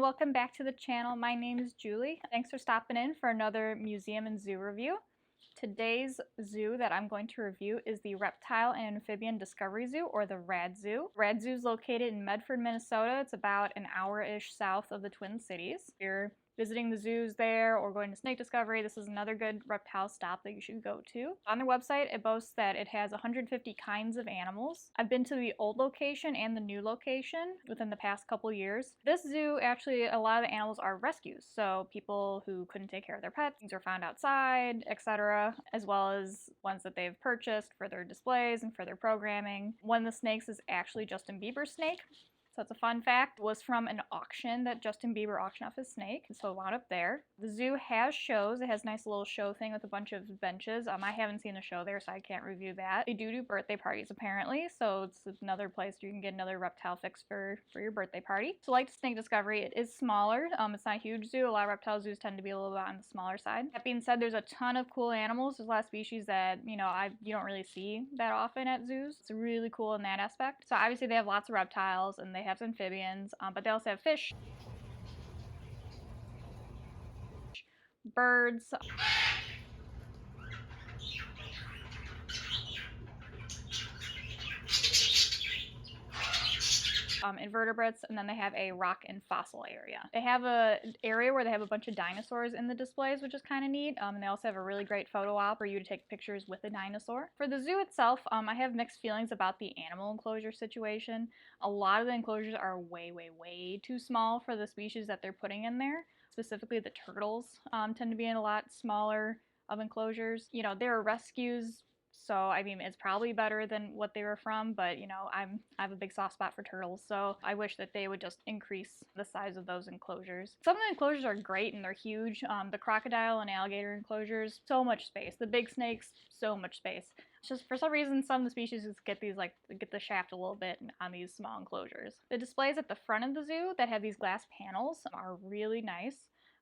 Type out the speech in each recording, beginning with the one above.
welcome back to the channel. My name is Julie. Thanks for stopping in for another museum and zoo review. Today's zoo that I'm going to review is the Reptile and Amphibian Discovery Zoo, or the RAD Zoo. RAD Zoo is located in Medford, Minnesota. It's about an hour-ish south of the Twin Cities. If you're visiting the zoos there or going to snake discovery, this is another good reptile stop that you should go to. On their website, it boasts that it has 150 kinds of animals. I've been to the old location and the new location within the past couple years. This zoo, actually, a lot of the animals are rescues, so people who couldn't take care of their pets, things are found outside, etc., as well as ones that they've purchased for their displays and for their programming. One of the snakes is actually Justin Bieber's snake. So that's a fun fact. It was from an auction that Justin Bieber auctioned off his snake, and so it wound up there. The zoo has shows. It has a nice little show thing with a bunch of benches. I haven't seen the show there, so I can't review that. They do birthday parties, apparently, so it's another place where you can get another reptile fix for your birthday party. So like snake discovery, it is smaller. It's not a huge zoo. A lot of reptile zoos tend to be a little bit on the smaller side. That being said, there's a ton of cool animals. There's a lot of species that, you don't really see that often at zoos. It's really cool in that aspect. So obviously they have lots of reptiles, and they have amphibians, but they also have fish, birds, invertebrates, and then they have a rock and fossil area. They have an area where they have a bunch of dinosaurs in the displays, which is kind of neat, and they also have a really great photo op for you to take pictures with a dinosaur. For the zoo itself, I have mixed feelings about the animal enclosure situation. A lot of the enclosures are way too small for the species that they're putting in there. Specifically, the turtles tend to be in a lot smaller of enclosures. There are rescues, so, it's probably better than what they were from, but, I have a big soft spot for turtles, so I wish that they would just increase the size of those enclosures. Some of the enclosures are great, and they're huge. The crocodile and alligator enclosures, so much space. The big snakes, so much space. It's just, for some reason, some of the species just get the shaft a little bit on these small enclosures. The displays at the front of the zoo that have these glass panels are really nice.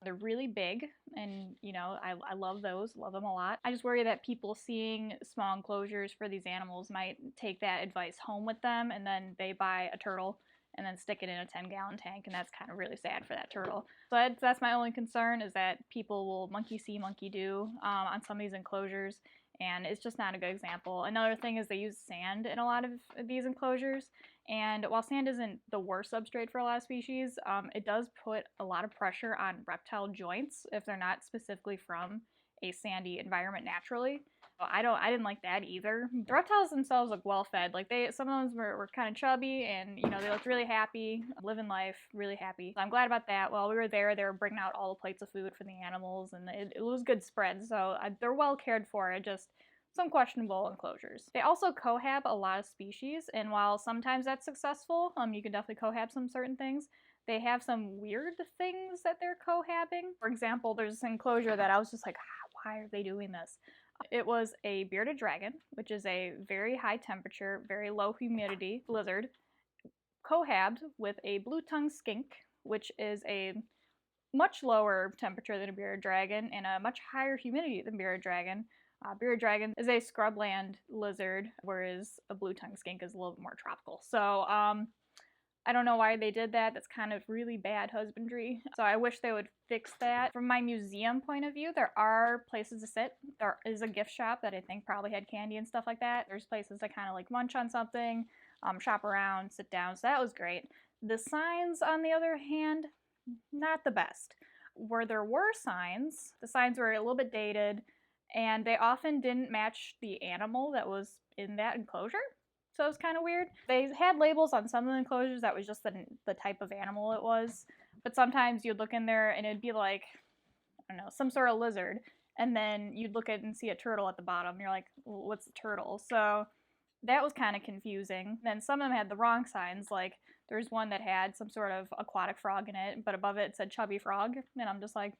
They're really big, and I love those, love them a lot. I just worry that people seeing small enclosures for these animals might take that advice home with them, and then they buy a turtle and then stick it in a 10-gallon tank, and that's kind of really sad for that turtle. So that's my only concern, is that people will monkey see, monkey do on some of these enclosures, and it's just not a good example. Another thing is they use sand in a lot of these enclosures, and while sand isn't the worst substrate for a lot of species, it does put a lot of pressure on reptile joints if they're not specifically from a sandy environment naturally. I didn't like that either. The reptiles themselves look well fed. Like some of them were kind of chubby, and they looked really happy, living life, really happy. So I'm glad about that. While we were there, they were bringing out all the plates of food for the animals, and it was good spread. So they're well cared for. Just some questionable enclosures. They also cohab a lot of species, and while sometimes that's successful, you can definitely cohab some certain things. They have some weird things that they're cohabbing. For example, there's an enclosure that I was just like, why are they doing this? It was a bearded dragon, which is a very high temperature, very low humidity lizard, cohabbed with a blue-tongued skink, which is a much lower temperature than a bearded dragon and a much higher humidity than bearded dragon. Bearded dragon is a scrubland lizard, whereas a blue-tongued skink is a little bit more tropical. So, I don't know why they did that. That's kind of really bad husbandry. So I wish they would fix that. From my museum point of view, there are places to sit. There is a gift shop that I think probably had candy and stuff like that. There's places to kind of like munch on something, shop around, sit down. So that was great. The signs, on the other hand, not the best. Where there were signs, the signs were a little bit dated, and they often didn't match the animal that was in that enclosure. So it was kind of weird. They had labels on some of the enclosures that was just the type of animal it was. But sometimes you'd look in there and it'd be like, I don't know, some sort of lizard. And then you'd look at and see a turtle at the bottom. And you're like, well, what's the turtle? So that was kind of confusing. Then some of them had the wrong signs. Like there's one that had some sort of aquatic frog in it, but above it said chubby frog. And I'm just like,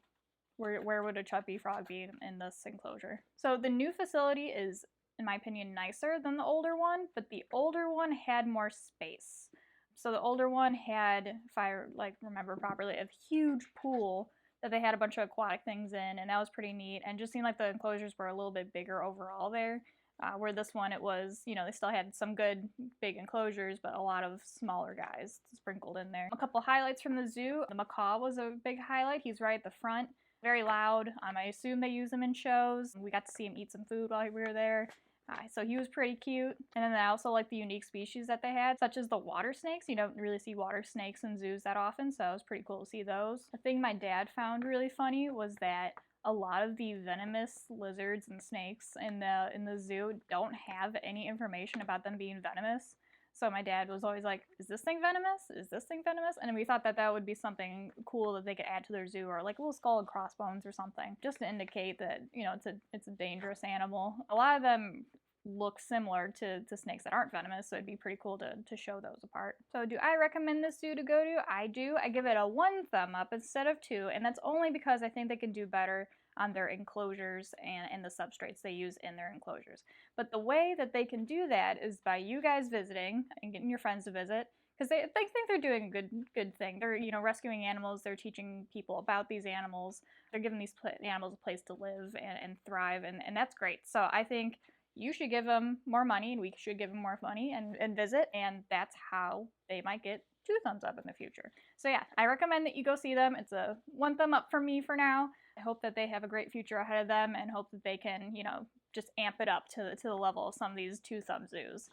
where would a chubby frog be in this enclosure? So the new facility is, in my opinion, nicer than the older one, but the older one had more space. So the older one had, if I remember properly, a huge pool that they had a bunch of aquatic things in, and that was pretty neat, and just seemed like the enclosures were a little bit bigger overall there. Where this one, it was, you know, they still had some good big enclosures, but a lot of smaller guys sprinkled in there. A couple highlights from the zoo. The macaw was a big highlight. He's right at the front. Very loud. I assume they use him in shows. We got to see him eat some food while we were there. So he was pretty cute. And then I also like the unique species that they had, such as the water snakes. You don't really see water snakes in zoos that often, so it was pretty cool to see those. The thing my dad found really funny was that a lot of the venomous lizards and snakes in the zoo don't have any information about them being venomous. So my dad was always like, is this thing venomous? Is this thing venomous? And we thought that that would be something cool that they could add to their zoo, or like a little skull and crossbones or something, just to indicate that, you know, it's a dangerous animal. A lot of them look similar to snakes that aren't venomous, so it'd be pretty cool to show those apart. So do I recommend this zoo to go to? I do. I give it a 1 thumb up instead of 2, and that's only because I think they can do better on their enclosures and the substrates they use in their enclosures. But the way that they can do that is by you guys visiting and getting your friends to visit, because they think they're doing a good thing. They're, you know, rescuing animals, they're teaching people about these animals, they're giving these animals a place to live and thrive, and that's great. So I think you should give them more money, and we should give them more money and visit, and that's how they might get 2 thumbs up in the future. So yeah, I recommend that you go see them. It's a 1 thumb up for me for now. I hope that they have a great future ahead of them, and hope that they can, you know, just amp it up to the level of some of these 2 thumb zoos.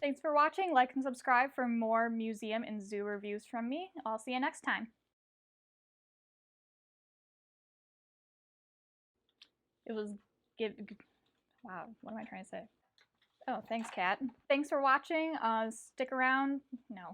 Thanks for watching. Like and subscribe for more museum and zoo reviews from me. I'll see you next time. It was wow, what am I trying to say? Oh, thanks, Kat. Thanks for watching. Stick around. No.